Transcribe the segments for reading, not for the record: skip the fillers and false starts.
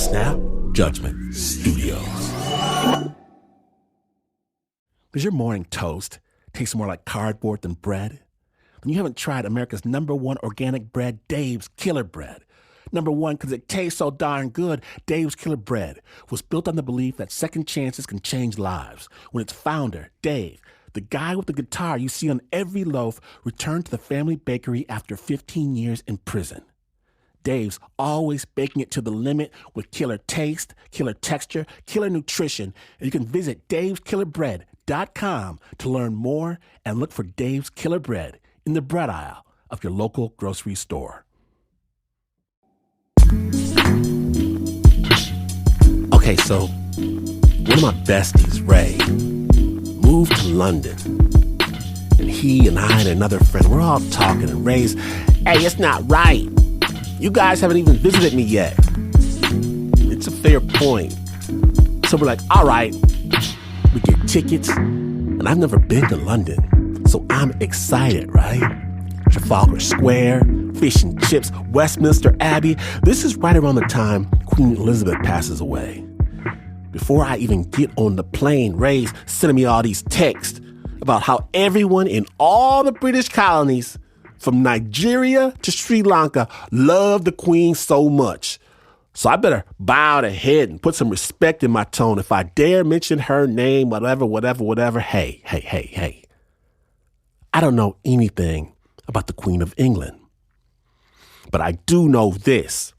Snap Judgment Studios. Does your morning toast taste more like cardboard than bread? Then you haven't tried America's #1 organic bread, Dave's Killer Bread. #1 because it tastes so darn good. Dave's Killer Bread was built on the belief that second chances can change lives. When its founder, Dave, the guy with the guitar you see on every loaf, returned to the family bakery after 15 years in prison. Dave's always baking it to the limit with killer taste, killer texture, killer nutrition. And you can visit daveskillerbread.com to learn more and look for Dave's Killer Bread in the bread aisle of your local grocery store. Okay, so one of my besties, Ray, moved to London. And he and I and another friend, we're all talking, and Ray's, hey, it's not right. You guys haven't even visited me yet. It's a fair point. So we're like, all right, we get tickets, and I've never been to London, so I'm excited, right? Trafalgar Square, fish and chips, Westminster Abbey. This is right around the time Queen Elizabeth passes away. Before I even get on the plane, Ray's sending me all these texts about how everyone in all the British colonies, from Nigeria to Sri Lanka, love the Queen so much. So I better bow the head and put some respect in my tone if I dare mention her name, whatever. Hey. I don't know anything about the Queen of England. But I do know this.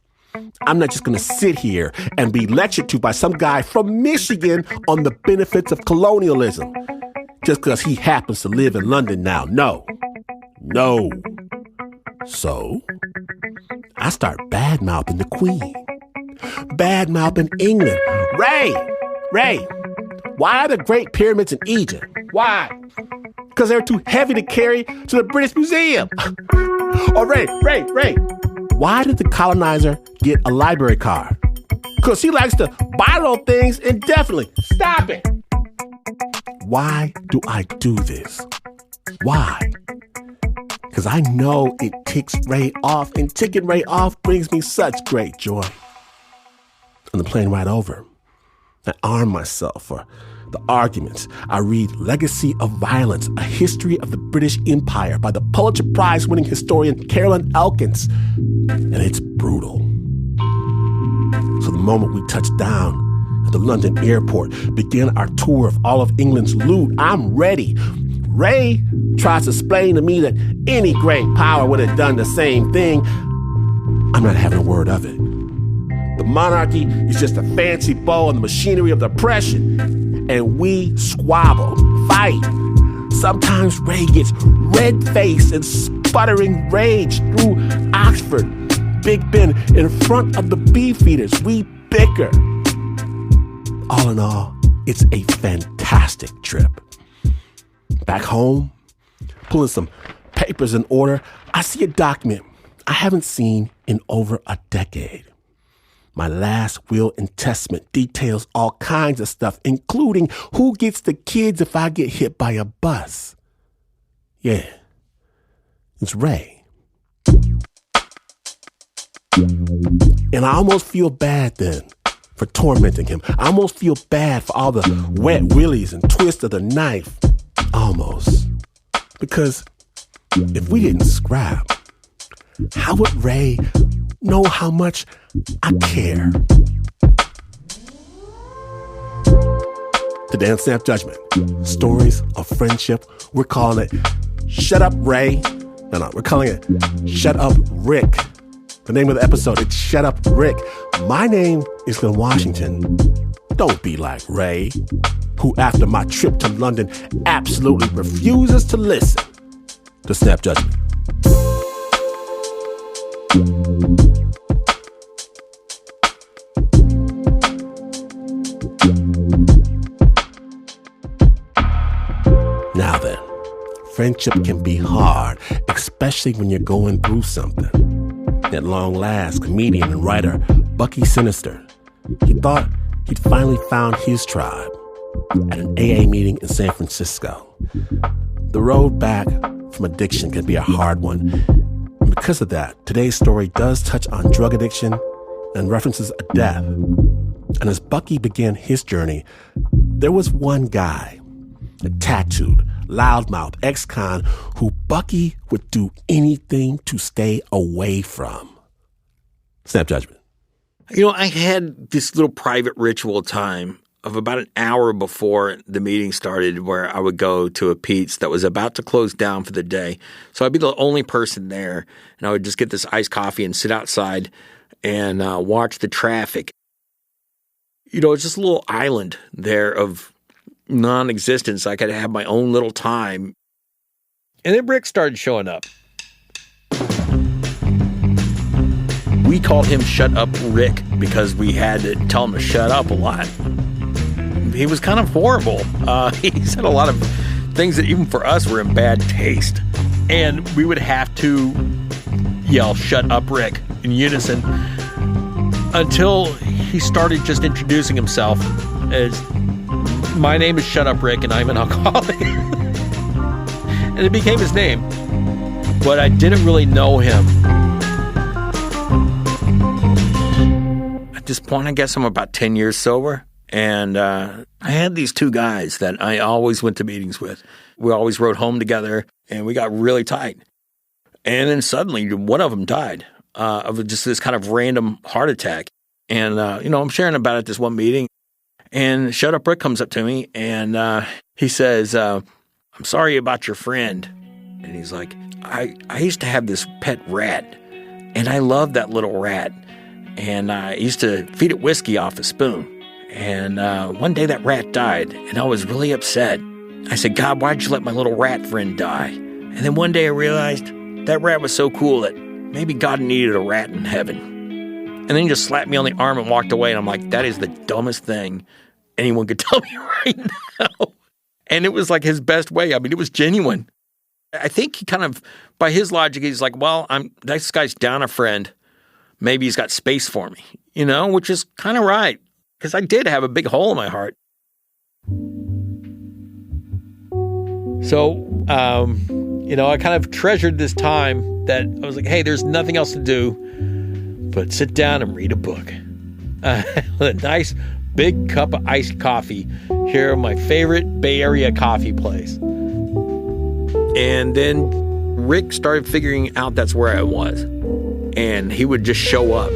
I'm not just going to sit here and be lectured to by some guy from Michigan on the benefits of colonialism just because he happens to live in London now. No. So I start bad-mouthing the Queen. Bad-mouthing England. Ray, why are the Great Pyramids in Egypt? Why? Because they're too heavy to carry to the British Museum. Oh, Ray, why did the colonizer get a library card? Because he likes to borrow things indefinitely. Stop it. Why do I do this? Why? Because I know it ticks Ray off, and ticking Ray off brings me such great joy. On the plane ride over, I arm myself for the arguments. I read Legacy of Violence, A History of the British Empire by the Pulitzer Prize-winning historian Carolyn Elkins. And it's brutal. So the moment we touch down at the London airport, begin our tour of all of England's loot, I'm ready. Ray tries to explain to me that any great power would have done the same thing. I'm not having a word of it. The monarchy is just a fancy bow on the machinery of oppression. And we squabble, fight. Sometimes Ray gets red-faced and sputtering rage through Oxford, Big Ben, in front of the Beefeaters. We bicker. All in all, it's a fantastic trip. Back home, pulling some papers in order, I see a document I haven't seen in over a decade. My last will and testament details all kinds of stuff, including who gets the kids if I get hit by a bus. Yeah, it's Ray. And I almost feel bad then for tormenting him. I almost feel bad for all the wet willies and twists of the knife. Almost. Because if we didn't scrap, how would Ray know how much I care? Today on Snap Judgment, stories of friendship. We're calling it Shut Up Ray. No, we're calling it Shut Up Rick. The name of the episode, it's Shut Up Rick. My name is Glenn Washington. Don't be like Ray, who after my trip to London absolutely refuses to listen to Snap Judgment. Now then, friendship can be hard, especially when you're going through something. At long last, comedian and writer Bucky Sinister, he thought he'd finally found his tribe at an AA meeting in San Francisco. The road back from addiction can be a hard one. And because of that, today's story does touch on drug addiction and references a death And as Bucky began his journey, there was one guy, a tattooed, loudmouth ex-con who Bucky would do anything to stay away from. Snap judgment. I had this little private ritual time of about an hour before the meeting started where I would go to a Pete's that was about to close down for the day. So I'd be the only person there, and I would just get this iced coffee and sit outside and watch the traffic. It's just a little island there of non-existence. I could have my own little time. And then Rick started showing up. We called him Shut Up Rick because we had to tell him to shut up a lot. He was kind of horrible. He said a lot of things that even for us were in bad taste. And we would have to yell, "Shut up, Rick," in unison until he started just introducing himself as, "My name is Shut Up Rick and I'm an alcoholic." And it became his name. But I didn't really know him. At this point, I guess I'm about 10 years sober. And I had these two guys that I always went to meetings with. We always rode home together, and we got really tight. And then suddenly, one of them died of just this kind of random heart attack. And, I'm sharing about it at this one meeting. And Shut Up Rick comes up to me, and he says, "I'm sorry about your friend." And he's like, I used to have this pet rat, and I loved that little rat. And I used to feed it whiskey off a spoon. And one day that rat died, and I was really upset. I said, "God, why'd you let my little rat friend die?" And then one day I realized that rat was so cool that maybe God needed a rat in heaven. And then he just slapped me on the arm and walked away. And I'm like, that is the dumbest thing anyone could tell me right now. And it was like his best way. I mean, it was genuine. I think he kind of, by his logic, he's like, well, this guy's down a friend. Maybe he's got space for me, which is kind of right. Because I did have a big hole in my heart. So, I kind of treasured this time that I was like, hey, there's nothing else to do but sit down and read a book. With a nice big cup of iced coffee here at my favorite Bay Area coffee place. And then Rick started figuring out that's where I was. And he would just show up.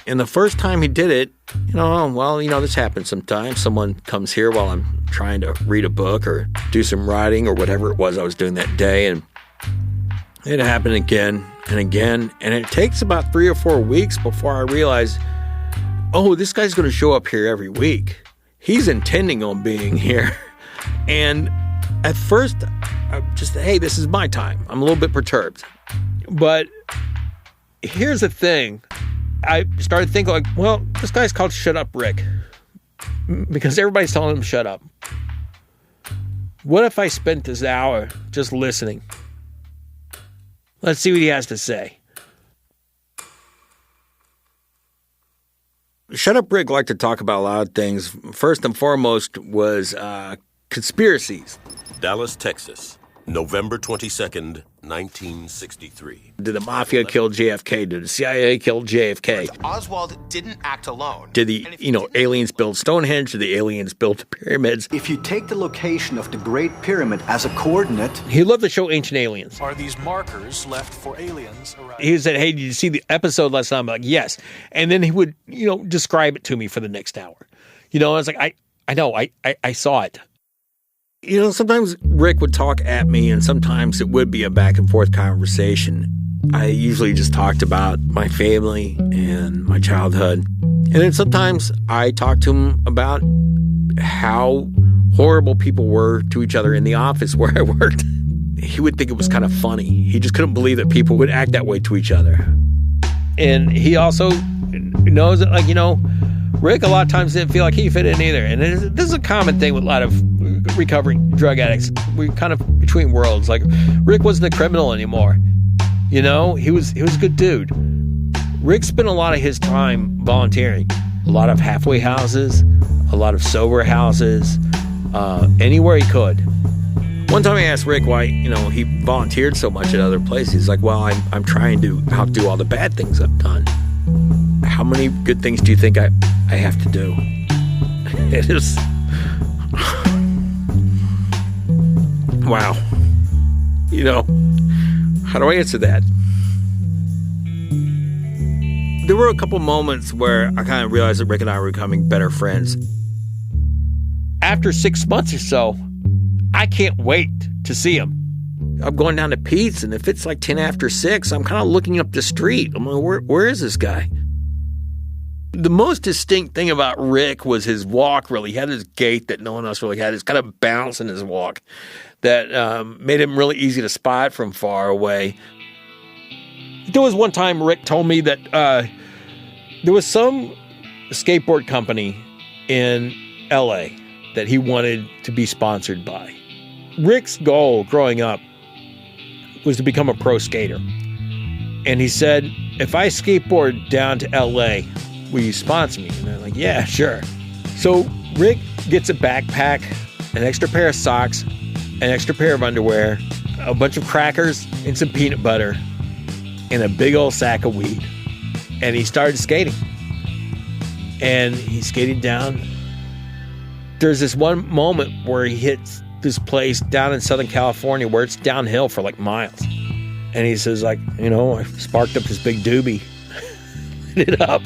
And the first time he did it, this happens sometimes. Someone comes here while I'm trying to read a book or do some writing or whatever it was I was doing that day. And it happened again and again. And it takes about 3 or 4 weeks before I realize, oh, this guy's going to show up here every week. He's intending on being here. And at first, I'm just, hey, this is my time. I'm a little bit perturbed. But here's the thing. I started thinking like, well, this guy's called Shut Up Rick because everybody's telling him shut up. What if I spent this hour just listening? Let's see what he has to say. Shut Up Rick liked to talk about a lot of things. First and foremost was conspiracies. Dallas, Texas, November 22nd, 1963. Did the mafia kill JFK? Did the CIA kill JFK? Oswald didn't act alone. Did the, aliens build Stonehenge? Did the aliens build the pyramids? If you take the location of the Great Pyramid as a coordinate... He loved the show Ancient Aliens. Are these markers left for aliens arriving? He said, hey, did you see the episode last time? I'm like, yes. And then he would, describe it to me for the next hour. I was like, I know, I saw it. Sometimes Rick would talk at me, and sometimes it would be a back and forth conversation. I usually just talked about my family and my childhood. And then sometimes I talked to him about how horrible people were to each other in the office where I worked. He would think it was kind of funny. He just couldn't believe that people would act that way to each other. And he also knows that, Rick a lot of times didn't feel like he fit in either. And this is a common thing with a lot of recovering drug addicts. We're kind of between worlds. Like, Rick wasn't a criminal anymore. He was a good dude. Rick spent a lot of his time volunteering. A lot of halfway houses, a lot of sober houses, anywhere he could. One time I asked Rick why, he volunteered so much at other places. He's like, well, I'm trying to outdo all the bad things I've done. how many good things do you think I have to do? It is... Wow. How do I answer that? There were a couple moments where I kind of realized that Rick and I were becoming better friends. After 6 months or so, I can't wait to see him. I'm going down to Pete's, and if it's like 10 after 6, I'm kind of looking up the street. I'm like, where is this guy? The most distinct thing about Rick was his walk, really. He had this gait that no one else really had, this kind of bounce in his walk that made him really easy to spot from far away. There was one time Rick told me that there was some skateboard company in LA that he wanted to be sponsored by. Rick's goal growing up was to become a pro skater. And he said, if I skateboard down to LA, will you sponsor me? And they're like, yeah, sure. So Rick gets a backpack, an extra pair of socks, an extra pair of underwear, a bunch of crackers and some peanut butter, and a big old sack of weed. And he started skating. And he skated down. There's this one moment where he hits this place down in Southern California where it's downhill for like miles. And he says, I sparked up this big doobie, lit it up,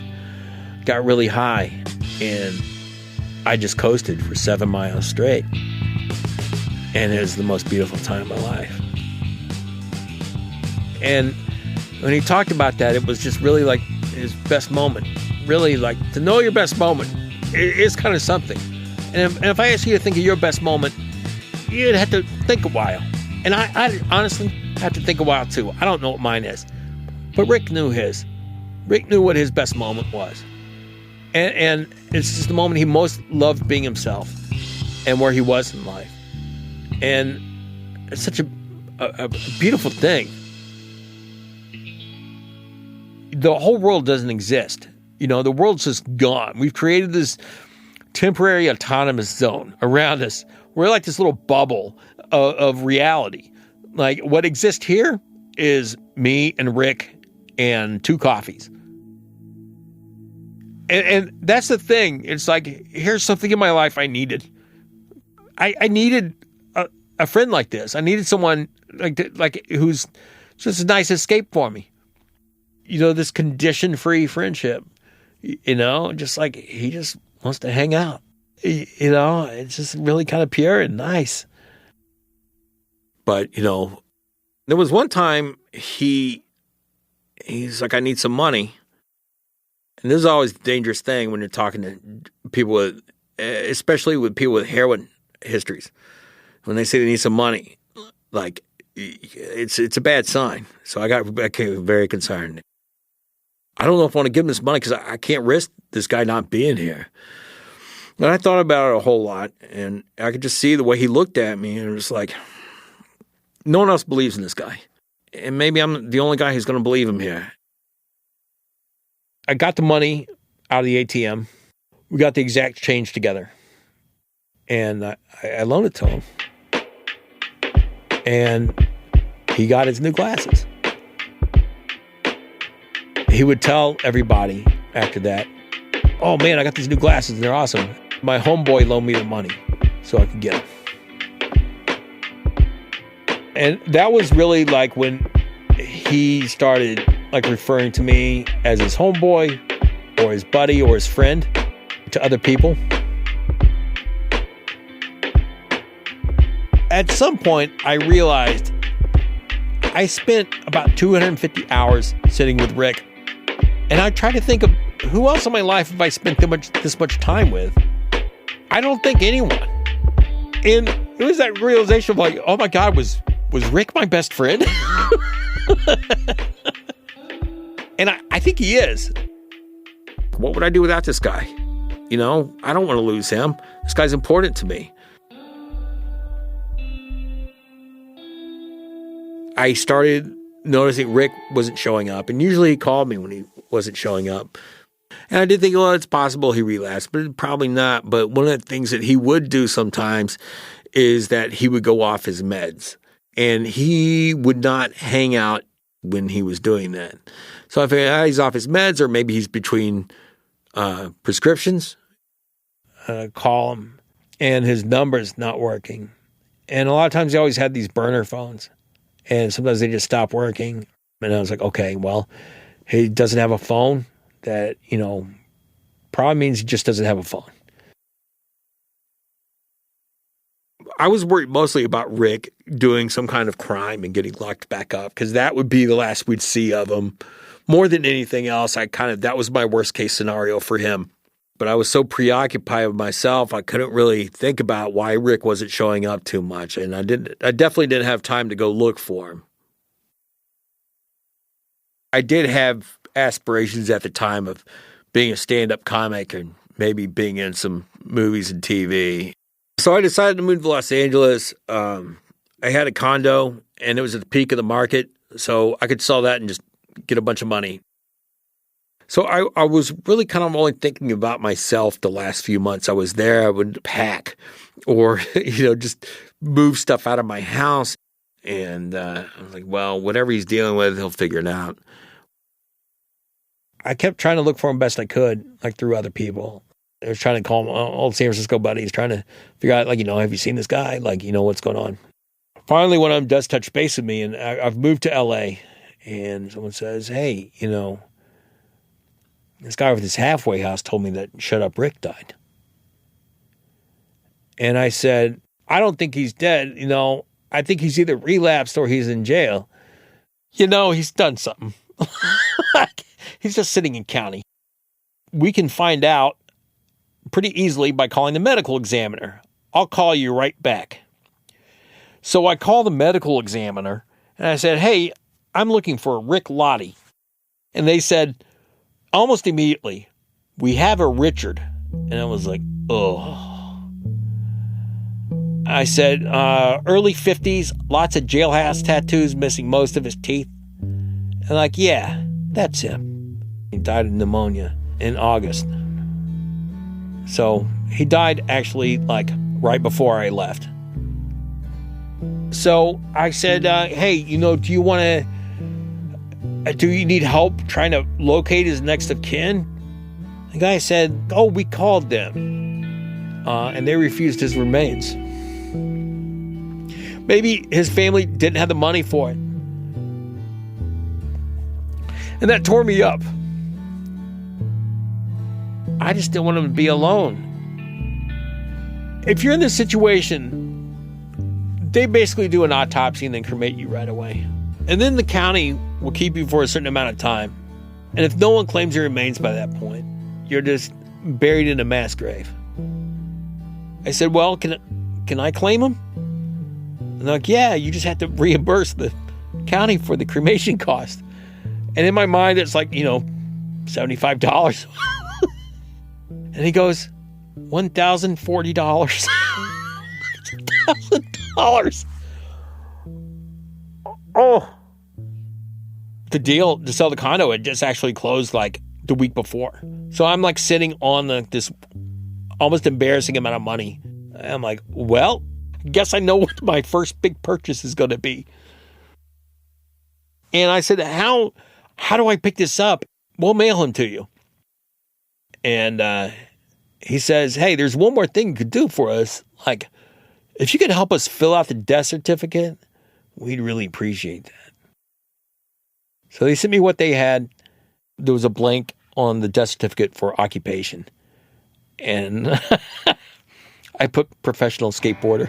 got really high, and I just coasted for 7 miles straight. And it was the most beautiful time of my life. And when he talked about that, it was just really like his best moment. Really, like, to know your best moment is kind of something. And if I ask you to think of your best moment, you'd have to think a while. And I honestly have to think a while too. I don't know what mine is. But Rick knew his. Rick knew what his best moment was. And it's just the moment he most loved being himself and where he was in life. And it's such a beautiful thing. The whole world doesn't exist. The world's just gone. We've created this temporary autonomous zone around us. We're like this little bubble of reality. Like, what exists here is me and Rick and 2 coffees. And that's the thing. It's like, here's something in my life I needed. I needed a friend like this. I needed someone like who's just a nice escape for me. This condition-free friendship. Just like he just wants to hang out. It's just really kind of pure and nice. But, there was one time he's like, I need some money. And this is always a dangerous thing when you're talking to people with, especially with people with heroin histories. When they say they need some money, like, it's a bad sign. So I got very concerned. I don't know if I want to give him this money because I can't risk this guy not being here. And I thought about it a whole lot, and I could just see the way he looked at me, and it was like, no one else believes in this guy. And maybe I'm the only guy who's going to believe him here. I got the money out of the ATM. We got the exact change together. And I loaned it to him. And he got his new glasses. He would tell everybody after that, oh man, I got these new glasses and they're awesome. My homeboy loaned me the money so I could get them. And that was really like when he started like referring to me as his homeboy or his buddy or his friend to other people. At some point, I realized I spent about 250 hours sitting with Rick. And I tried to think of who else in my life have I spent this much time with. I don't think anyone. And it was that realization of like, oh my God, was Rick my best friend? And I think he is. What would I do without this guy? I don't want to lose him. This guy's important to me. I started noticing Rick wasn't showing up. And usually he called me when he wasn't showing up. And I did think, well, it's possible he relapsed, but probably not. But one of the things that he would do sometimes is that he would go off his meds. And he would not hang out when he was doing that. So I figured he's off his meds, or maybe he's between prescriptions. Call him, and his number's not working. And a lot of times he always had these burner phones, and sometimes they just stop working. And I was like, okay, well, he doesn't have a phone. That, probably means he just doesn't have a phone. I was worried mostly about Rick doing some kind of crime and getting locked back up, because that would be the last we'd see of him. More than anything else, that was my worst case scenario for him. But I was so preoccupied with myself, I couldn't really think about why Rick wasn't showing up too much. And I definitely didn't have time to go look for him. I did have aspirations at the time of being a stand-up comic and maybe being in some movies and TV. So I decided to move to Los Angeles. I had a condo, and it was at the peak of the market, so I could sell that and just get a bunch of money. So I was really kind of only thinking about myself the last few months I was there. I would pack or, just move stuff out of my house. And I was like, well, whatever he's dealing with, he'll figure it out. I kept trying to look for him best I could, through other people. I was trying to call him old San Francisco buddies, trying to figure out, have you seen this guy? What's going on? Finally, one of them does touch base with me, and I've moved to LA, and someone says, hey, this guy with his halfway house told me that Shut Up Rick died. And I said, I don't think he's dead. I think he's either relapsed or he's in jail. He's done something. He's just sitting in county. We can find out pretty easily by calling the medical examiner. I'll call you right back. So I called the medical examiner and I said, hey, I'm looking for Rick Loddy. And they said, almost immediately, we have a Richard. And I was like, oh. I said, early 50s, lots of jailhouse tattoos, missing most of his teeth. And yeah, that's him. He died of pneumonia in August. So he died actually right before I left. So I said, hey, do you need help trying to locate his next of kin? The guy said, oh, we called them. And they refused his remains. Maybe his family didn't have the money for it. And that tore me up. I just didn't want him to be alone. If you're in this situation, they basically do an autopsy and then cremate you right away. And then the county will keep you for a certain amount of time. And if no one claims your remains by that point, you're just buried in a mass grave. I said, well, can I claim him? And they're like, yeah, you just have to reimburse the county for the cremation cost. And in my mind, it's $75. And he goes, $1,040. $1,000. Oh. The deal to sell the condo had just actually closed the week before. So I'm sitting on this almost embarrassing amount of money. I'm like, well, I guess I know what my first big purchase is going to be. And I said, how do I pick this up? We'll mail him to you. And he says, hey, there's one more thing you could do for us. If you could help us fill out the death certificate, we'd really appreciate that. So they sent me what they had. There was a blank on the death certificate for occupation. And I put professional skateboarder.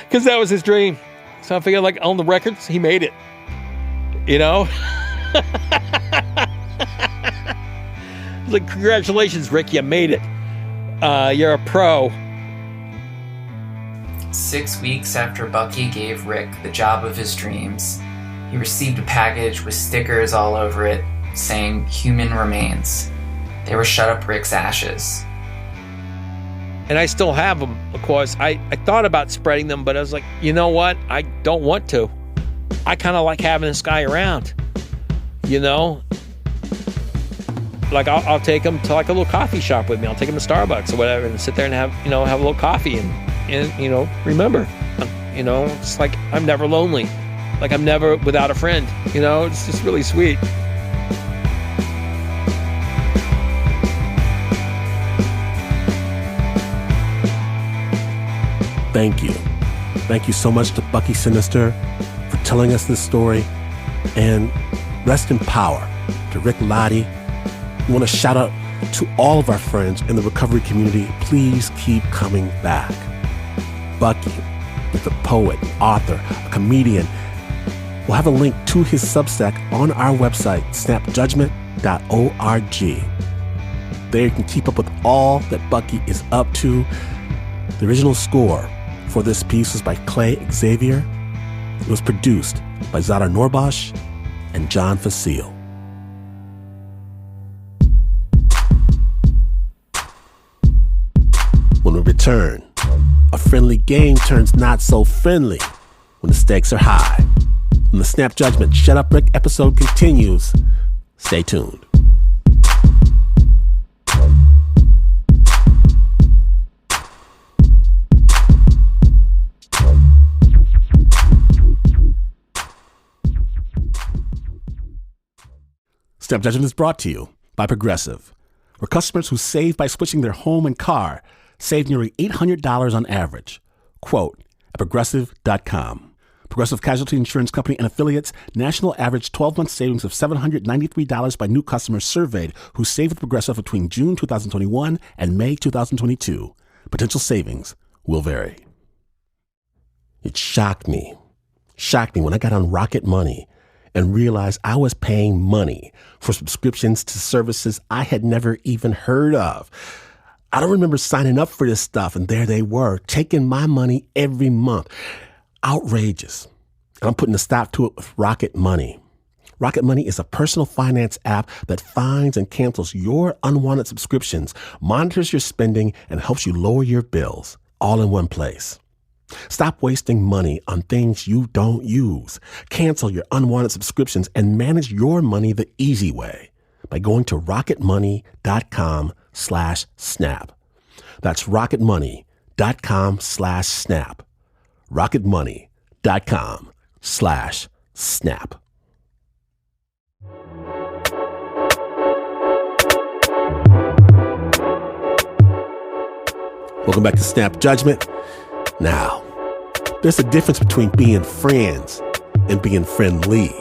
Because that was his dream. So I figured, on the records, he made it. Congratulations, Rick, you made it. You're a pro. 6 weeks after Bucky gave Rick the job of his dreams, he received a package with stickers all over it saying human remains. They were Shut Up Rick's ashes. And I still have them, of course. I thought about spreading them, but I was like, you know what? I don't want to. I kind of like having this guy around. I'll take him to a little coffee shop with me. I'll take him to Starbucks or whatever and sit there and have a little coffee and remember, it's I'm never lonely. like I'm never without a friend. You know, it's just really sweet. Thank you. Thank you so much to Bucky Sinister for telling us this story. And rest in power to Rick Loddy. We want to shout out to all of our friends in the recovery community. Please keep coming back. Bucky is a poet, author, a comedian. We'll have a link to his Substack on our website, snapjudgment.org. There you can keep up with all that Bucky is up to. The original score for this piece was by Clay Xavier. It was produced by Zahra Noorbaksh and John Fecile. When we return, a friendly game turns not so friendly when the stakes are high. When the Snap Judgment Shut Up Rick episode continues, stay tuned. Snap Judgment is brought to you by Progressive, where customers who save by switching their home and car save nearly $800 on average. Quote at Progressive.com. Progressive Casualty Insurance Company and affiliates, national average 12-month savings of $793 by new customers surveyed who saved with Progressive between June 2021 and May 2022. Potential savings will vary. It shocked me when I got on Rocket Money and realized I was paying money for subscriptions to services I had never even heard of. I don't remember signing up for this stuff, and there they were, taking my money every month. Outrageous. And I'm putting a stop to it with Rocket Money. Rocket Money is a personal finance app that finds and cancels your unwanted subscriptions, monitors your spending, and helps you lower your bills, all in one place. Stop wasting money on things you don't use. Cancel your unwanted subscriptions and manage your money the easy way by going to rocketmoney.com/snap. That's rocketmoney.com/snap. rocketmoney.com/snap. Welcome back to Snap Judgment. Now, there's a difference between being friends and being friendly.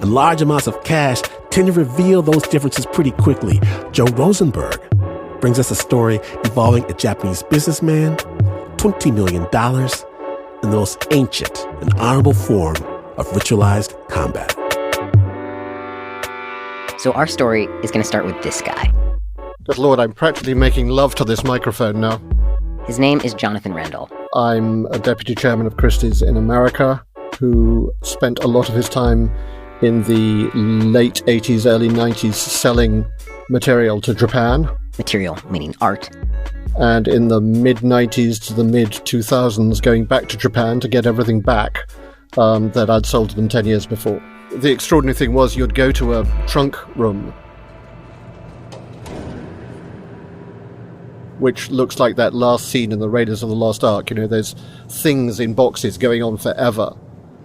And large amounts of cash tend to reveal those differences pretty quickly. Joe Rosenberg brings us a story involving a Japanese businessman, $20 million, and the most ancient and honorable form of ritualized combat. So our story is going to start with this guy. Good Lord, I'm practically making love to this microphone now. His name is Jonathan Rendell. I'm a deputy chairman of Christie's in America, who spent a lot of his time in the late 80s, early 90s selling material to Japan. Material, meaning art. And in the mid-90s to the mid-2000s, going back to Japan to get everything back that I'd sold to them 10 years before. The extraordinary thing was you'd go to a trunk room, which looks like that last scene in the Raiders of the Lost Ark. You know, there's things in boxes going on forever.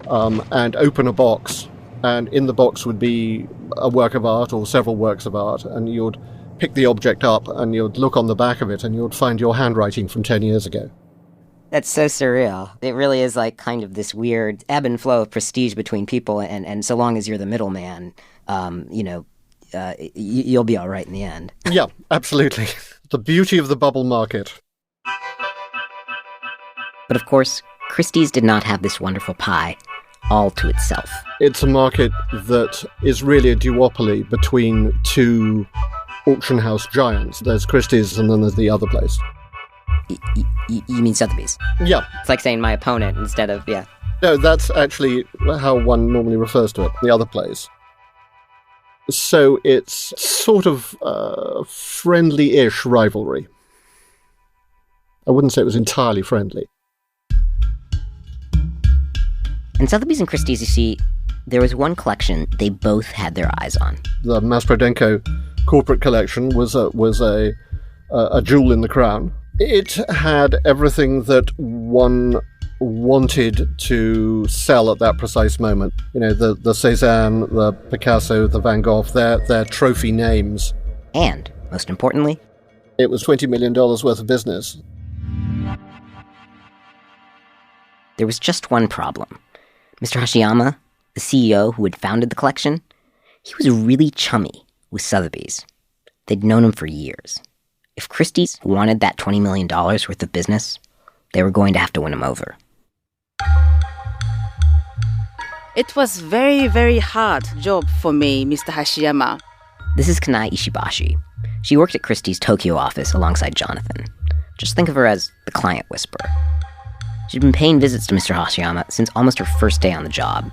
And open a box, and in the box would be a work of art or several works of art, and you'd pick the object up and you'd look on the back of it and you'd find your handwriting from 10 years ago. That's so surreal. It really is like kind of this weird ebb and flow of prestige between people, and so long as you're the middleman, you'll be all right in the end. Yeah, absolutely. The beauty of the bubble market. But of course, Christie's did not have this wonderful pie all to itself. It's a market that is really a duopoly between two auction house giants. There's Christie's and then there's the other place. You mean Sotheby's? Yeah. It's like saying my opponent instead of, yeah. No, that's actually how one normally refers to it, the other place. So it's sort of friendly-ish rivalry. I wouldn't say it was entirely friendly. And Sotheby's and Christie's, you see, there was one collection they both had their eyes on. The Masprodenko corporate collection was a jewel in the crown. It had everything that one wanted to sell at that precise moment. You know, the Cézanne, the Picasso, the Van Gogh, their trophy names. And, most importantly, it was $20 million worth of business. There was just one problem. Mr. Hashiyama, the CEO who had founded the collection, he was really chummy with Sotheby's. They'd known him for years. If Christie's wanted that $20 million worth of business, they were going to have to win him over. It was very, very hard job for me, Mr. Hashiyama. This is Kanai Ishibashi. She worked at Christie's Tokyo office alongside Jonathan. Just think of her as the client whisperer. She'd been paying visits to Mr. Hashiyama since almost her first day on the job.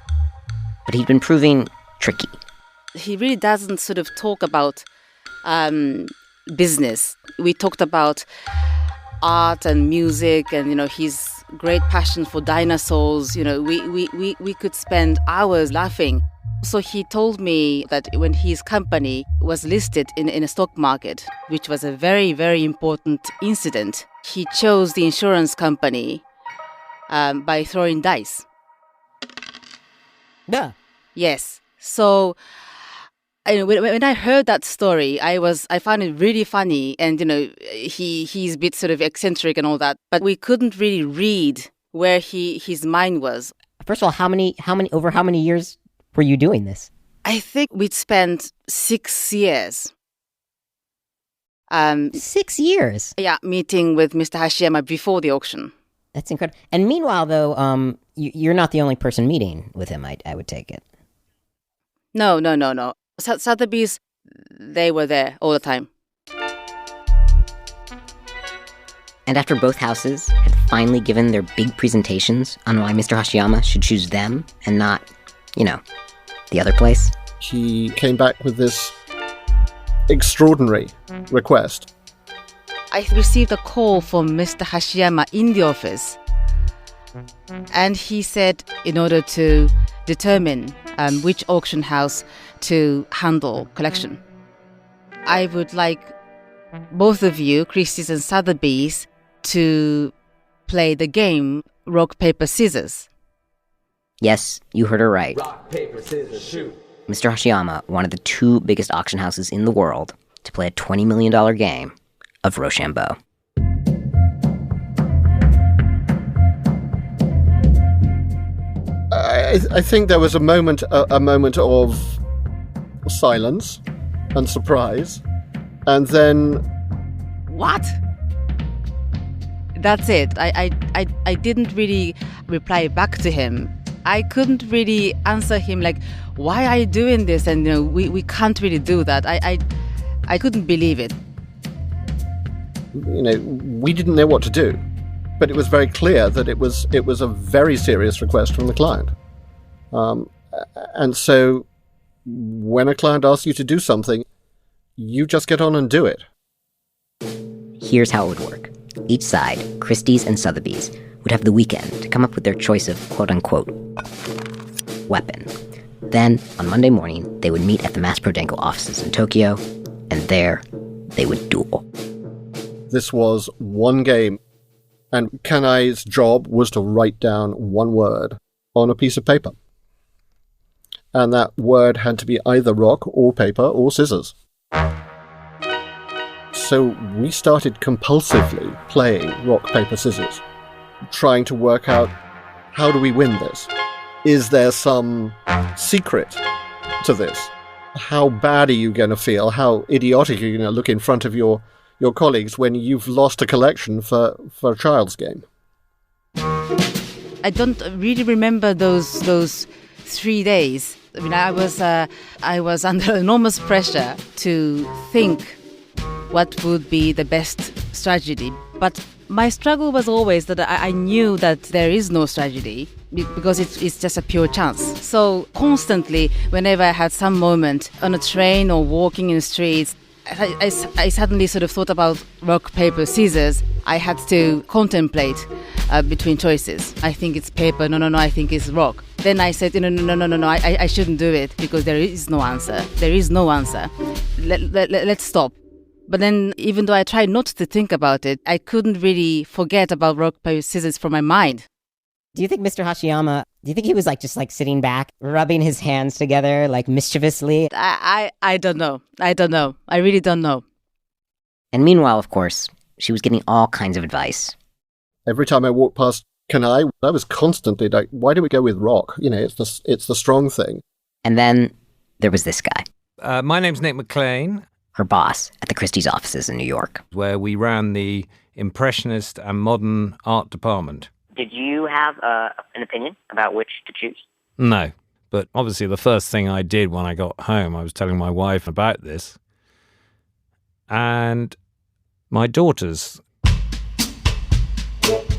But he'd been proving tricky. He really doesn't sort of talk about business. We talked about art and music and, his great passion for dinosaurs. We could spend hours laughing. So he told me that when his company was listed in a stock market, which was a very, very important incident, he chose the insurance company by throwing dice. Yeah. Yes. So when I heard that story, I found it really funny, and he's a bit sort of eccentric and all that, but we couldn't really read where his mind was. First of all, how many years were you doing this? I think we'd spent 6 years. 6 years? Yeah, meeting with Mr. Hashiyama before the auction. That's incredible. And meanwhile, though, you're not the only person meeting with him, I would take it. No. Sotheby's, they were there all the time. And after both houses had finally given their big presentations on why Mr. Hashiyama should choose them and not, the other place, he came back with this extraordinary request. I received a call from Mr. Hashiyama in the office, and he said in order to determine which auction house to handle collection, I would like both of you, Christie's and Sotheby's, to play the game rock, paper, scissors. Yes, you heard her right. Rock, paper, scissors, shoot. Mr. Hashiyama wanted the two biggest auction houses in the world to play a $20 million game of Rochambeau. I think there was a moment of silence and surprise, and then... What? That's it. I didn't really reply back to him. I couldn't really answer him like, why are you doing this? And we can't really do that. I couldn't believe it. We didn't know what to do, but it was very clear that it was a very serious request from the client. And so when a client asks you to do something, you just get on and do it. Here's how it would work. Each side, Christie's and Sotheby's, would have the weekend to come up with their choice of quote-unquote weapon. Then, on Monday morning, they would meet at the Mass Prodenko offices in Tokyo, and there they would duel. This was one game, and Kanai's job was to write down one word on a piece of paper. And that word had to be either rock or paper or scissors. So we started compulsively playing rock, paper, scissors, trying to work out, how do we win this? Is there some secret to this? How bad are you going to feel? How idiotic are you going to look in front of your colleagues when you've lost a collection for a child's game? I don't really remember those 3 days. I mean, I was under enormous pressure to think what would be the best strategy. But my struggle was always that I knew that there is no strategy because it's just a pure chance. So constantly, whenever I had some moment on a train or walking in the streets, I suddenly sort of thought about rock, paper, scissors. I had to contemplate between choices. I think it's paper. No, I think it's rock. Then I said, no, I shouldn't do it because there is no answer. There is no answer. Let's stop. But then, even though I tried not to think about it, I couldn't really forget about rock, paper, scissors from my mind. Do you think Mr. Hashiyama, do you think he was just sitting back, rubbing his hands together, mischievously? I don't know. I really don't know. And meanwhile, of course, she was getting all kinds of advice. Every time I walked past Kanai, I was constantly like, why do we go with rock? It's the strong thing. And then there was this guy. My name's Nick McLean. Her boss at the Christie's offices in New York. Where we ran the Impressionist and Modern Art department. Did you have an opinion about which to choose? No, but obviously the first thing I did when I got home, I was telling my wife about this. And my daughters.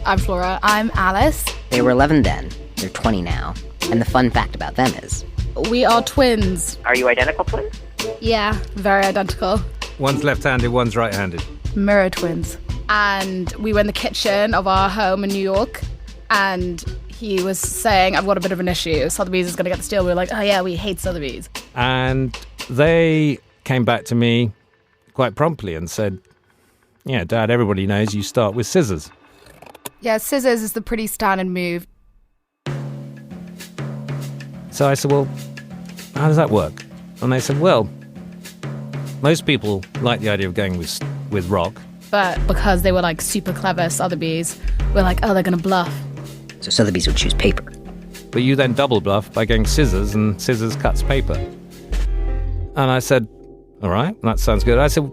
I'm Flora. I'm Alice. They were 11 then. They're 20 now. And the fun fact about them is... We are twins. Are you identical twins? Yeah, very identical. One's left-handed, one's right-handed. Mirror twins. And we were in the kitchen of our home in New York, and he was saying, I've got a bit of an issue. Sotheby's is going to get the deal. We were like, oh yeah, we hate Sotheby's. And they came back to me quite promptly and said, yeah, Dad, everybody knows you start with scissors. Yeah, scissors is the pretty standard move. So I said, well, how does that work? And they said, well, most people like the idea of going with rock. But because they were super clever, Sotheby's, we're like, oh, they're going to bluff. So Sotheby's would choose paper. But you then double bluff by going scissors, and scissors cuts paper. And I said, all right, that sounds good. I said,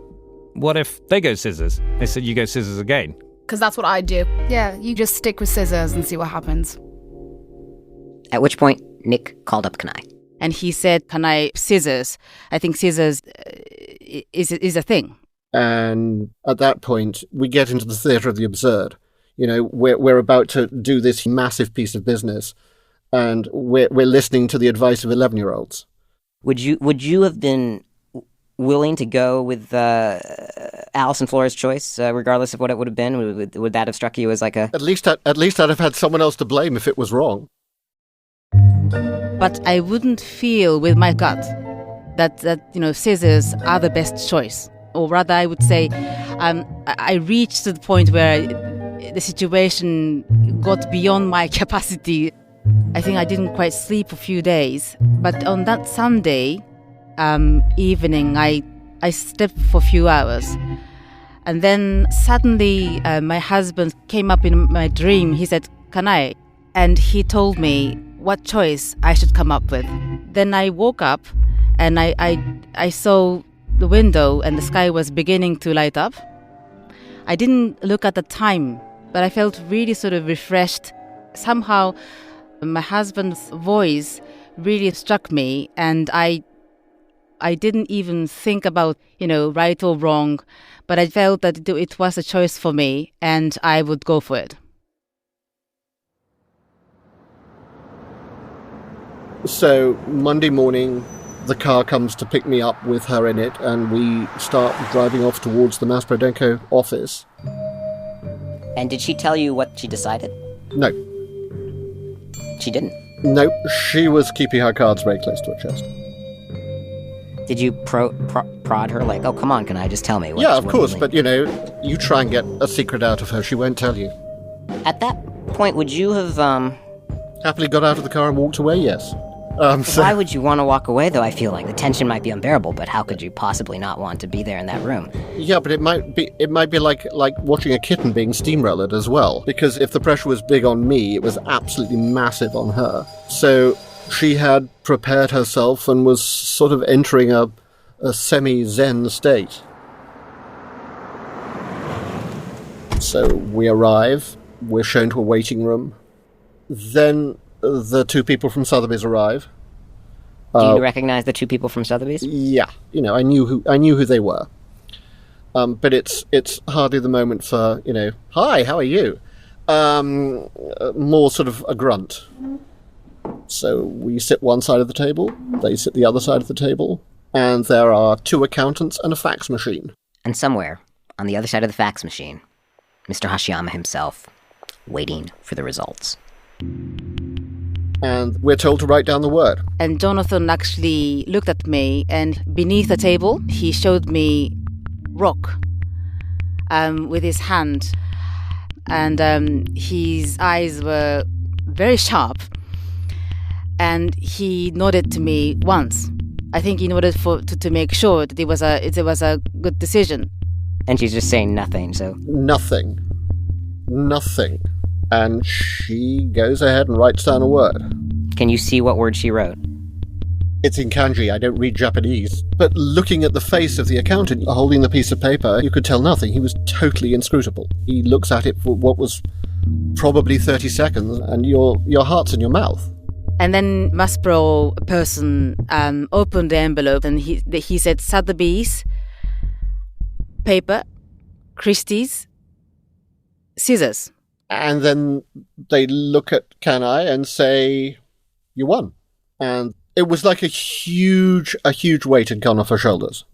what if they go scissors? They said, you go scissors again. Because that's what I do. Yeah, you just stick with scissors and see what happens. At which point, Nick called up Kanai. And he said, Kanai, scissors. I think scissors is a thing. And at that point, we get into the theatre of the absurd. We're about to do this massive piece of business, and we're listening to the advice of 11-year-olds. Would you have been willing to go with Alice and Flora's choice, regardless of what it would have been? Would that have struck you as a... At least I'd have had someone else to blame if it was wrong. But I wouldn't feel with my gut that scissors are the best choice. Or rather, I would say I reached to the point where the situation got beyond my capacity. I think I didn't quite sleep for a few days. But on that Sunday evening, I slept for a few hours. And then suddenly my husband came up in my dream. He said, Kanai. And he told me what choice I should come up with. Then I woke up and I saw the window and the sky was beginning to light up. I didn't look at the time, but I felt really sort of refreshed. Somehow my husband's voice really struck me, and I didn't even think about, right or wrong, but I felt that it was a choice for me and I would go for it. So Monday morning, the car comes to pick me up with her in it, and we start driving off towards the Masprodenko office. And did she tell you what she decided? No. She didn't? No, she was keeping her cards very close to her chest. Did you prod her oh, come on, can I just tell me? Yeah, of course, but, you try and get a secret out of her, she won't tell you. At that point, would you have, happily got out of the car and walked away, yes. Why would you want to walk away, though? I feel like the tension might be unbearable, but how could you possibly not want to be there in that room? Yeah, but it might be like watching a kitten being steamrolled as well, because if the pressure was big on me, it was absolutely massive on her. So she had prepared herself and was sort of entering a semi-zen state. So we arrive, we're shown to a waiting room. Then the two people from Sotheby's arrive. Do you recognize the two people from Sotheby's? Yeah, I knew who they were. But it's hardly the moment for hi, how are you? More sort of a grunt. So we sit one side of the table, they sit the other side of the table, and there are two accountants and a fax machine. And somewhere on the other side of the fax machine, Mr. Hashiyama himself, waiting for the results. And we're told to write down the word. And Jonathan actually looked at me, and beneath the table, he showed me rock with his hand. And his eyes were very sharp. And he nodded to me once. I think he nodded to make sure that it was a good decision. And she's just saying nothing, so... Nothing. And she goes ahead and writes down a word. Can you see what word she wrote? It's in kanji, I don't read Japanese. But looking at the face of the accountant holding the piece of paper, you could tell nothing. He was totally inscrutable. He looks at it for what was probably 30 seconds, and your heart's in your mouth. And then Maspero person opened the envelope, and he said Sotheby's, paper, Christie's, scissors. And then they look at Kanai and say, you won. And it was like a huge weight had gone off her shoulders.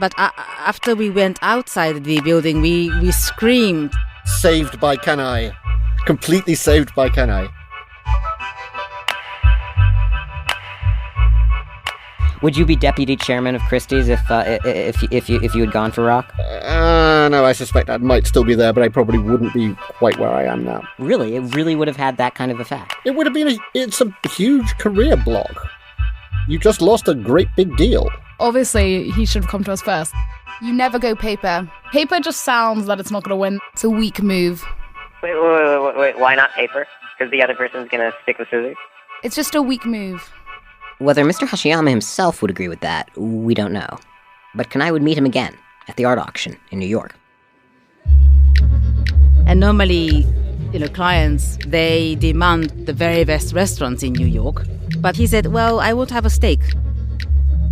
But after we went outside the building, we screamed. Saved by Kanai. Completely saved by Kanai. Would you be deputy chairman of Christie's if you had gone for rock? No, I suspect I might still be there, but I probably wouldn't be quite where I am now. Really? It really would have had that kind of effect? It would have been it's a huge career block. You just lost a great big deal. Obviously, he should have come to us first. You never go paper. Paper just sounds that it's not going to win. It's a weak move. Wait, why not paper? Because the other person's going to stick with scissors? It's just a weak move. Whether Mr. Hashiyama himself would agree with that, we don't know. But Kanai would meet him again at the art auction in New York. And normally, clients, they demand the very best restaurants in New York. But he said, well, I want to have a steak.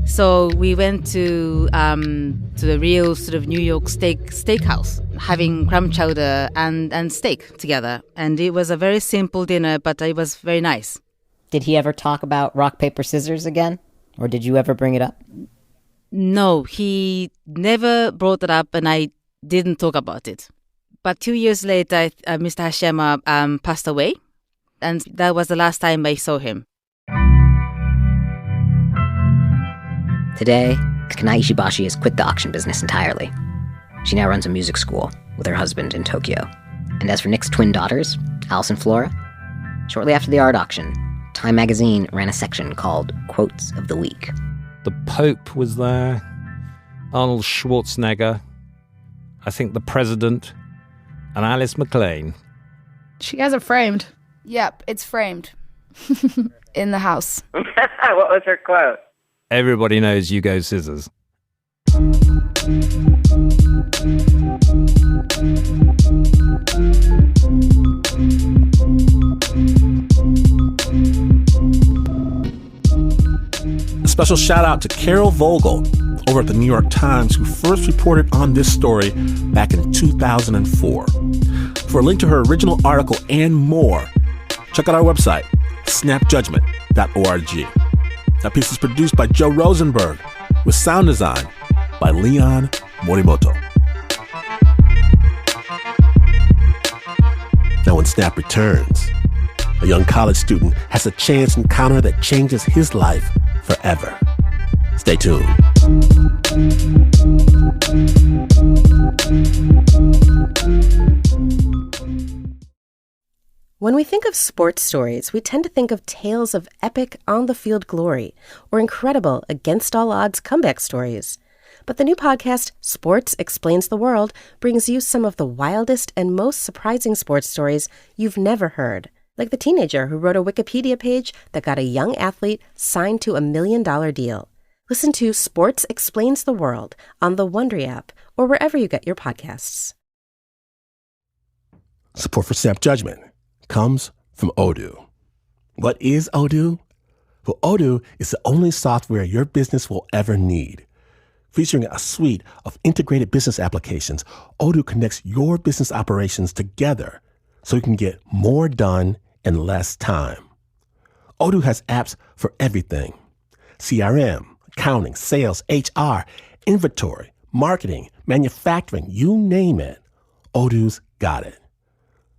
So we went to the real sort of New York steakhouse, having clam chowder and steak together. And it was a very simple dinner, but it was very nice. Did he ever talk about rock, paper, scissors again? Or did you ever bring it up? No, he never brought it up, and I didn't talk about it. But 2 years later, Mr. Hashiyama passed away, and that was the last time I saw him. Today, Kanai Ishibashi has quit the auction business entirely. She now runs a music school with her husband in Tokyo. And as for Nick's twin daughters, Alice and Flora, shortly after the art auction, Time magazine ran a section called Quotes of the Week. The Pope was there, Arnold Schwarzenegger, I think the President, and Alice McLean. She has it framed. Yep, it's framed. In the house. What was her quote? Everybody knows you go scissors. A special shout out to Carol Vogel over at the New York Times, who first reported on this story back in 2004. For a link to her original article and more, check out our website, snapjudgment.org. That piece is produced by Joe Rosenberg with sound design by Leon Morimoto. Now when Snap returns, a young college student has a chance encounter that changes his life forever. Stay tuned. When we think of sports stories, we tend to think of tales of epic on-the-field glory or incredible against-all-odds comeback stories. But the new podcast, Sports Explains the World, brings you some of the wildest and most surprising sports stories you've never heard. Like the teenager who wrote a Wikipedia page that got a young athlete signed to $1 million deal. Listen to Sports Explains the World on the Wondery app or wherever you get your podcasts. Support for Snap Judgment comes from Odoo. What is Odoo? Well, Odoo is the only software your business will ever need. Featuring a suite of integrated business applications, Odoo connects your business operations together so you can get more done in less time. Odoo has apps for everything: CRM, accounting, sales, HR, inventory, marketing, manufacturing, you name it. Odoo's got it.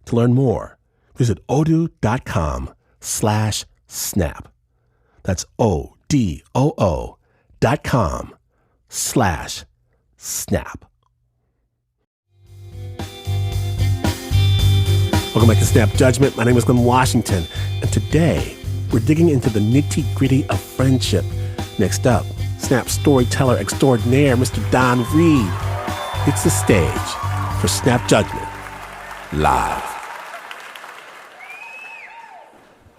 To learn more, visit odoo.com/snap. That's ODOO.com/snap. Welcome back to Snap Judgment. My name is Glenn Washington, and today we're digging into the nitty-gritty of friendship. Next up, Snap storyteller extraordinaire, Mr. Don Reed, hits the stage for Snap Judgment Live.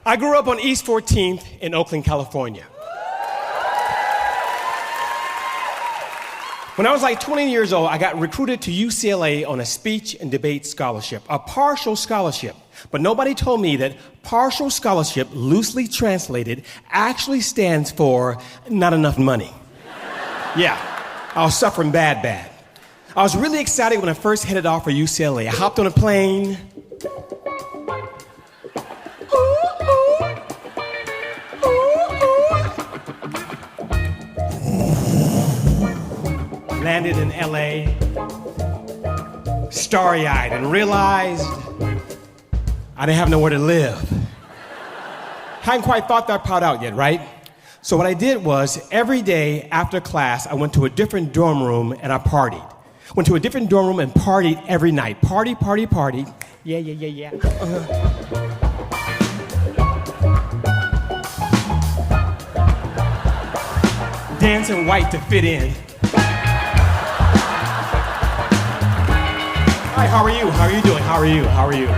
I grew up on East 14th in Oakland, California. When I was like 20 years old, I got recruited to UCLA on a speech and debate scholarship, a partial scholarship. But nobody told me that partial scholarship, loosely translated, actually stands for not enough money. Yeah, I was suffering bad. I was really excited when I first headed off for UCLA. I hopped on a plane. Landed in LA, starry-eyed, and realized I didn't have nowhere to live. Hadn't quite thought that part out yet, right? So what I did was, every day after class, I went to a different dorm room and I partied. Went to a different dorm room and partied every night. Party. Yeah. Dancing white to fit in. Hi, how are you? How are you doing? How are you?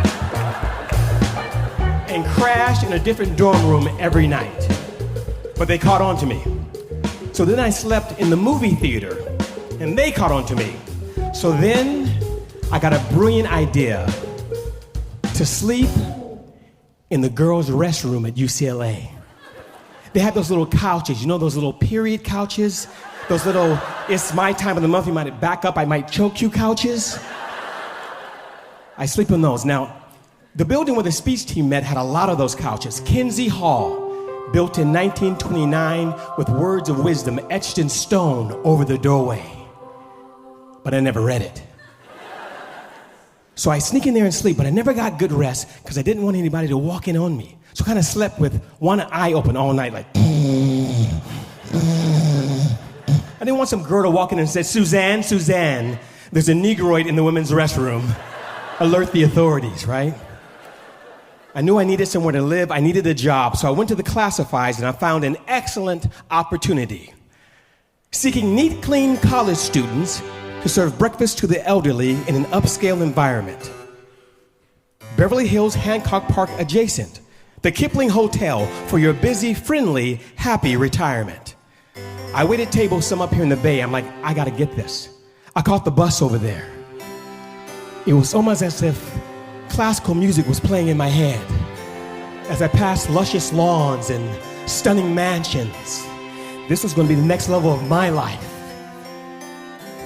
And crashed in a different dorm room every night. But they caught on to me. So then I slept in the movie theater, and they caught on to me. So then I got a brilliant idea to sleep in the girls' restroom at UCLA. They had those little couches, you know, those little period couches? Those little, it's my time of the month, you might back up, I might choke you couches. I sleep in those. Now, the building where the speech team met had a lot of those couches. Kinsey Hall, built in 1929 with words of wisdom etched in stone over the doorway. But I never read it. So I sneak in there and sleep, but I never got good rest because I didn't want anybody to walk in on me. So I kind of slept with one eye open all night, like. I didn't want some girl to walk in and say, Suzanne, there's a Negroid in the women's restroom. Alert the authorities, right? I knew I needed somewhere to live. I needed a job. So I went to the classifieds and I found an excellent opportunity. Seeking neat, clean college students to serve breakfast to the elderly in an upscale environment. Beverly Hills, Hancock Park adjacent. The Kipling Hotel for your busy, friendly, happy retirement. I waited tables some up here in the Bay. I'm like, I gotta get this. I caught the bus over there. It was almost as if classical music was playing in my head as I passed luscious lawns and stunning mansions. This was going to be the next level of my life.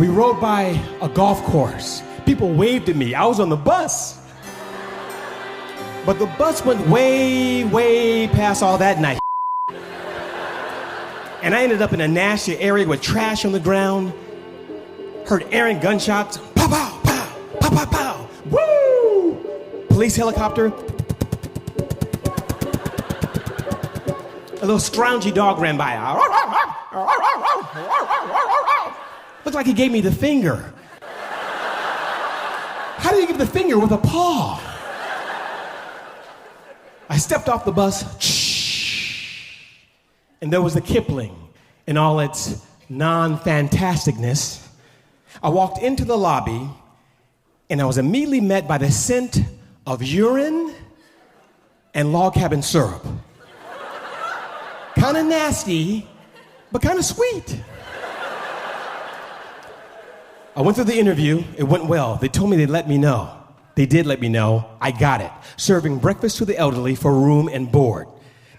We rode by a golf course. People waved at me. I was on the bus. But the bus went way past all that night. And I ended up in a nasty area with trash on the ground. Heard errant gunshots. Pow, pow, pow, pow, pow, pow. Woo! Police helicopter. A little scroungy dog ran by. Looked like he gave me the finger. How do you give the finger with a paw? I stepped off the bus, and there was the Kipling in all its non-fantasticness. I walked into the lobby, and I was immediately met by the scent of urine and log cabin syrup. Kind of nasty, but kind of sweet. I went through the interview. It went well. They told me they'd let me know. They did let me know. I got it. Serving breakfast to the elderly for room and board.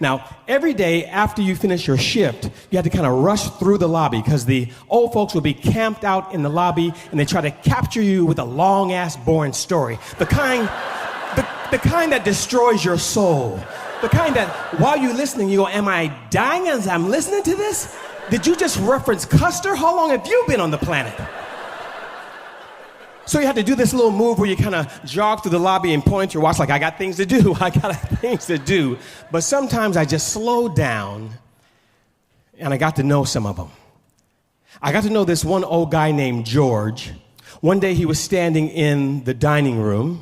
Now, every day after you finish your shift, you had to kind of rush through the lobby because the old folks would be camped out in the lobby and they try to capture you with a long-ass, boring story. The kind that destroys your soul. The kind that, while you're listening, you go, am I dying as I'm listening to this? Did you just reference Custer? How long have you been on the planet? So you had to do this little move where you kind of jog through the lobby and point your watch like, I got things to do. But sometimes I just slowed down and I got to know some of them. I got to know this one old guy named George. One day he was standing in the dining room.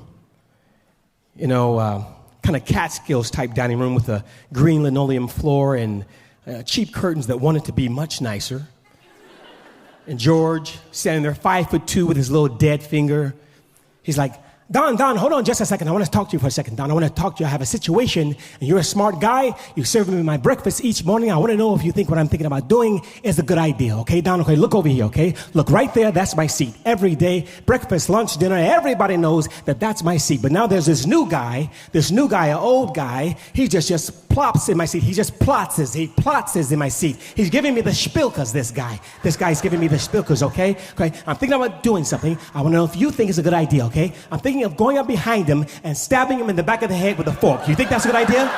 kind of Catskills type dining room with a green linoleum floor and cheap curtains that wanted to be much nicer. And George, standing there 5'2" with his little dead finger, he's like, Don, hold on just a second. I want to talk to you for a second, Don. I want to talk to you. I have a situation, and you're a smart guy. You serve me my breakfast each morning. I want to know if you think what I'm thinking about doing is a good idea, okay, Don? Okay, look over here, okay? Look right there. That's my seat. Every day, breakfast, lunch, dinner, everybody knows that that's my seat. But now there's this new guy, an old guy. He just plops in my seat. He just plots in my seat. He's giving me the spilkers, this guy. This guy's giving me the spilkers, okay? Okay, I'm thinking about doing something. I want to know if you think it's a good idea, okay? I'm thinking of going up behind him and stabbing him in the back of the head with a fork. You think that's a good idea?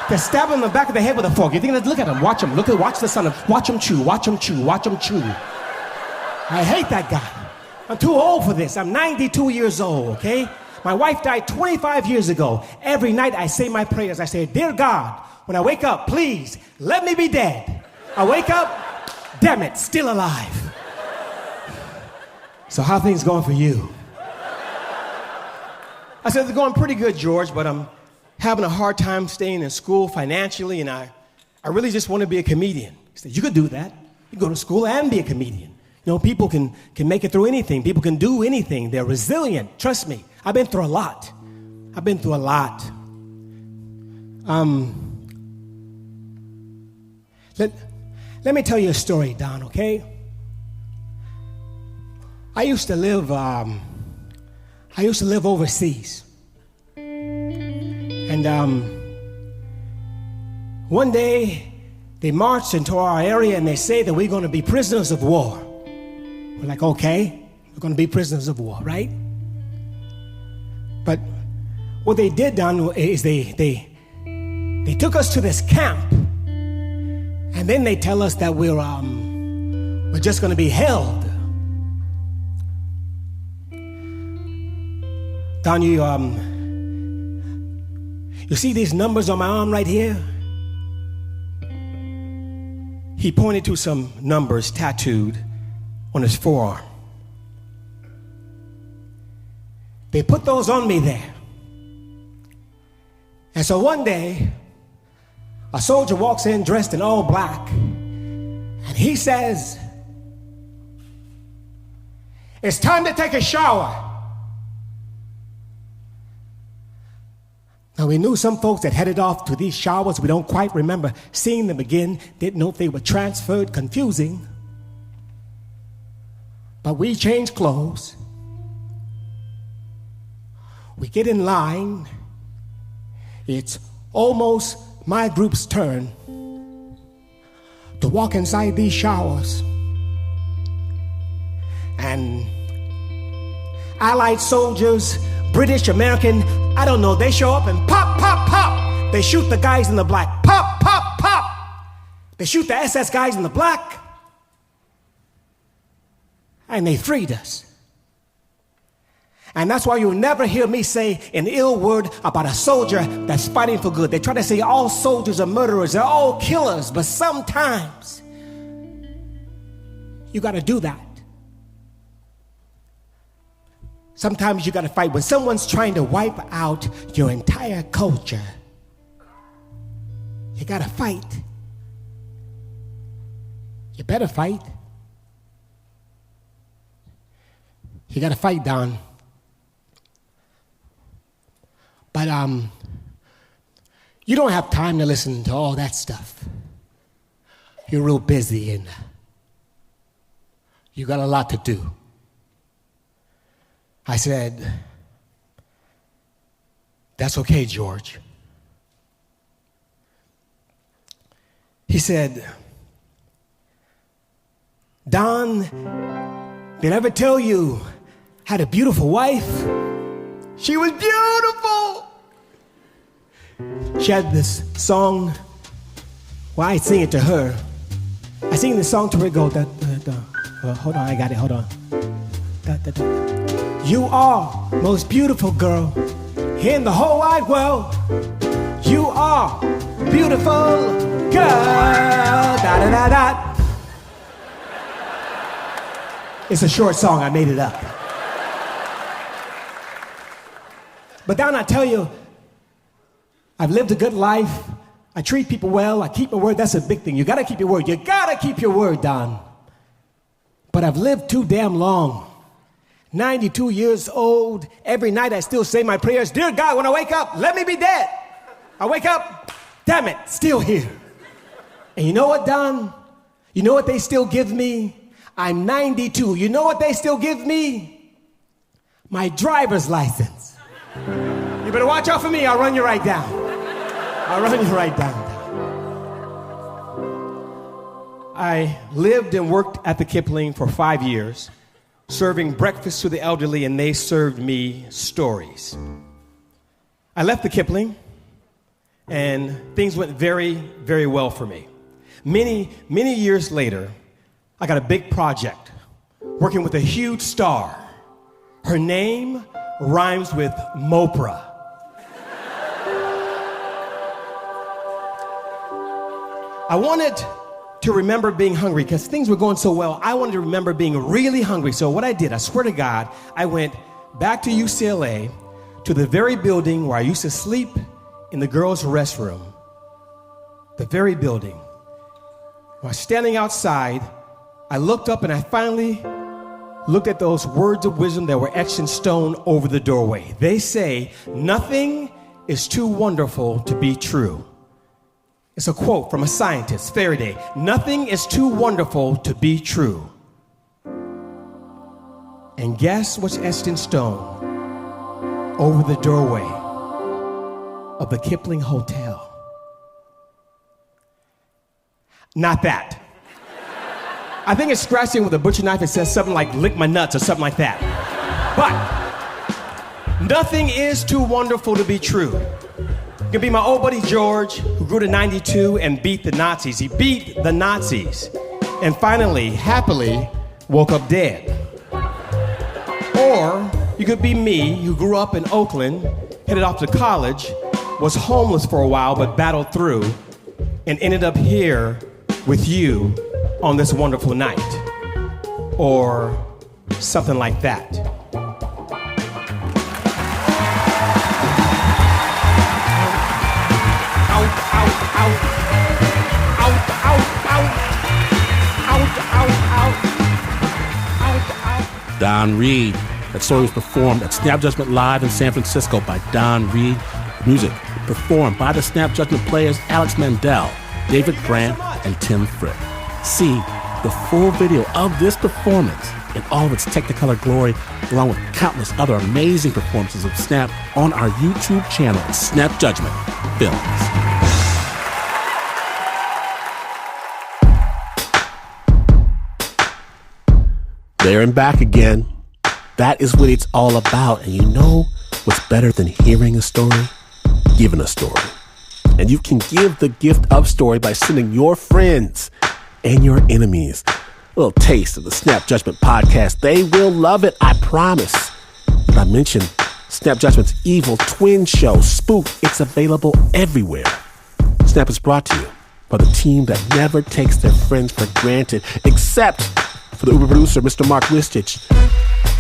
To stab him in the back of the head with a fork. You think look at him, watch him, watch the son of, watch him chew. I hate that guy. I'm too old for this. I'm 92 years old, okay? My wife died 25 years ago. Every night I say my prayers. I say, dear God, when I wake up, please let me be dead. I wake up, damn it, still alive. So how things going for you? I said, they're going pretty good, George, but I'm having a hard time staying in school financially, and I really just want to be a comedian. He said, you could do that. You go to school and be a comedian. People can make it through anything. People can do anything. They're resilient. Trust me. I've been through a lot. Let me tell you a story, Don, okay? I used to live overseas. And one day, they marched into our area and they say that we're going to be prisoners of war. We're like, okay, we're going to be prisoners of war, right? But what they did, Don, is they took us to this camp, and then they tell us that we're just going to be held. Don, you see these numbers on my arm right here? He pointed to some numbers tattooed on his forearm. They put those on me there. And so one day, a soldier walks in dressed in all black, and he says, it's time to take a shower. Now, we knew some folks that headed off to these showers. We don't quite remember seeing them again. Didn't know if they were transferred. Confusing. But we changed clothes. We get in line. It's almost my group's turn to walk inside these showers. And Allied soldiers, British, American, I don't know, they show up and pop, pop, pop. They shoot the guys in the black. Pop, pop, pop. They shoot the SS guys in the black. And they freed us. And that's why you'll never hear me say an ill word about a soldier that's fighting for good. They try to say all soldiers are murderers, they're all killers, but sometimes you gotta do that. Sometimes you gotta fight. When someone's trying to wipe out your entire culture, you gotta fight. You better fight. You gotta fight, Don. But you don't have time to listen to all that stuff. You're real busy and you got a lot to do. I said, that's okay, George. He said, Don, did I ever tell you I had a beautiful wife? She was beautiful. She had this song. Well, I sing it to her. I sing the song to her. Go, hold on, I got it. Hold on. You are most beautiful girl in the whole wide world. You are beautiful girl. Da da da da. It's a short song. I made it up. But Don, I tell you, I've lived a good life. I treat people well. I keep my word. That's a big thing. You got to keep your word. You got to keep your word, Don. But I've lived too damn long. 92 years old. Every night I still say my prayers. Dear God, when I wake up, let me be dead. I wake up, damn it, still here. And you know what, Don? You know what they still give me? I'm 92. You know what they still give me? My driver's license. You better watch out for me. I'll run you right down. I'll run you right down. I lived and worked at the Kipling for 5 years, serving breakfast to the elderly, and they served me stories. I left the Kipling, and things went very, very well for me. Many, many years later, I got a big project, working with a huge star. Her name rhymes with Mopra. I wanted to remember being hungry because things were going so well. I wanted to remember being really hungry. So what I did, I swear to God, I went back to UCLA to the very building where I used to sleep in the girls' restroom. The very building. When I was standing outside, I looked up and I finally looked at those words of wisdom that were etched in stone over the doorway. They say, nothing is too wonderful to be true. It's a quote from a scientist, Faraday. Nothing is too wonderful to be true. And guess what's etched in stone over the doorway of the Kipling Hotel? Not that. I think it's scratching with a butcher knife. It says something like lick my nuts or something like that. But nothing is too wonderful to be true. It could be my old buddy George, who grew to 92 and beat the Nazis. He beat the Nazis and finally, happily, woke up dead. Or you could be me, who grew up in Oakland, headed off to college, was homeless for a while but battled through, and ended up here with you on this wonderful night. Or something like that. Don Reed. That story was performed at Snap Judgment Live in San Francisco by Don Reed. Music performed by the Snap Judgment players Alex Mandel, David Brandt, and Tim Frick. See the full video of this performance in all of its Technicolor glory, along with countless other amazing performances of Snap on our YouTube channel at Snap Judgment Films. There and back again. That is what it's all about. And you know what's better than hearing a story? Giving a story. And you can give the gift of story by sending your friends and your enemies a little taste of the Snap Judgment podcast. They will love it, I promise. But I mentioned Snap Judgment's evil twin show, Spook. It's available everywhere. Snap is brought to you by the team that never takes their friends for granted, except for the Uber producer, Mr. Mark Ristich.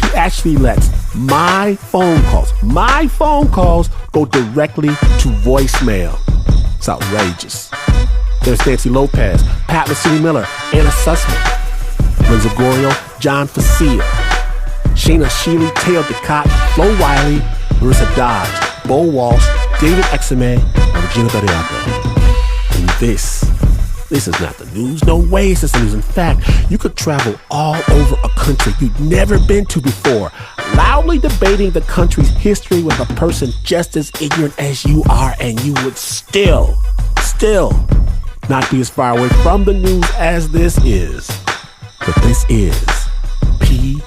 He actually lets my phone calls go directly to voicemail. It's outrageous. There's Nancy Lopez, Pat Mesiti-Miller, Anna Sussman, Renzo Gorio, John Fecile, Shayna Shealy, Teo DeCott, Flo Wiley, Marissa Dodge, Bo Walsh, David Exame, and Regina Bariaco. And this is not the news. No way is this the news. In fact, you could travel all over a country you'd never been to before, loudly debating the country's history with a person just as ignorant as you are, and you would still not be as far away from the news as this is. But this is PNP.